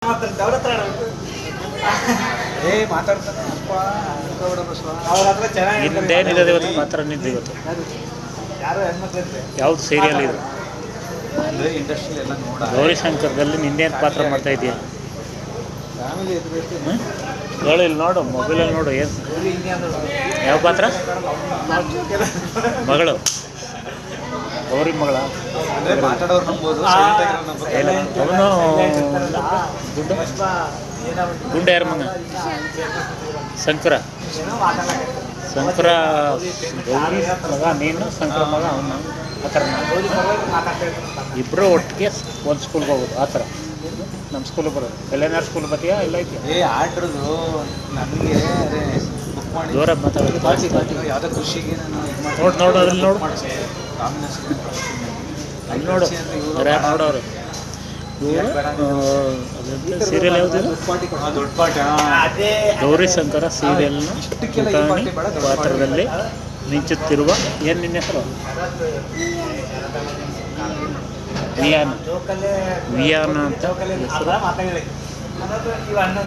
ಮಾತಾಡ್ತಾನೆ ಹಿಂದೇನಿದೆ ಇವತ್ತು ಮಾತ್ರ ನಿಂತು ಇವತ್ತು ಯಾವ್ದು ಸೀರಿಯಲ್ ಇದು ಅಂದರೆ ಇಂಡಸ್ಟ್ರಿ ಎಲ್ಲ ಗೌರಿಶಂಕರದಲ್ಲಿ ನಿನ್ನೇನು ಪಾತ್ರ ಮಾಡ್ತಾ ಇದೆಯಾ ಹೇಳಿ ಇಲ್ಲಿ ನೋಡು ಮೊಬೈಲಲ್ಲಿ ನೋಡು ಏನು ಯಾವ ಪಾತ್ರ ಮಗಳು ಗೌರಿ ಮಗಳ ಮಾತಾಡೋರು ನಂಬೋದು ಅವನು ಗುಂಡ ಯಾರ ಮಗ ಶಂಕರ ಗೌರಿ ಮಗ ನೀನು ಶಂಕರ ಮಗ ಅವನು ಆ ಥರ ಇಬ್ಬರು ಒಟ್ಟಿಗೆ ಒಂದು ಸ್ಕೂಲ್ಗೆ ಹೋಗೋದು ಆ ಥರ ನಮ್ಮ ಸ್ಕೂಲಿಗೆ ಬರೋದು ಎಲ್ಲೇನಾರು ಸ್ಕೂಲ್ ಬತ್ತೀಯಾ ಇಲ್ಲ ಐತಿಯಾ ಆರ್ಡ್ರದು ನನಗೆ ಬುಕ್ ಮಾಡಿ ಜೋರ ಮಾತಾಡೋದು ಯಾವುದೋ ಖುಷಿಗೆ ನಾನು ನೋಡು ಅದ್ರಲ್ಲಿ ನೋಡು ಅಲ್ಲಿ ನೋಡು ಯಾರು ನೋಡೋರು ಸೀರಿಯಲ್ ಯಾವುದು ದೊಡ್ಡ ಪಾಠ ಗೌರಿಶಂಕರ ಸೀರಿಯಲ್ನ ಪುಟಾಣಿ ಪಾತ್ರದಲ್ಲಿ ಮಿಂಚುತ್ತಿರುವ ಏನು ನಿನ್ನ ಹೆಸರು ವಿಯಾನ ಅಂತ ಹೆಸರು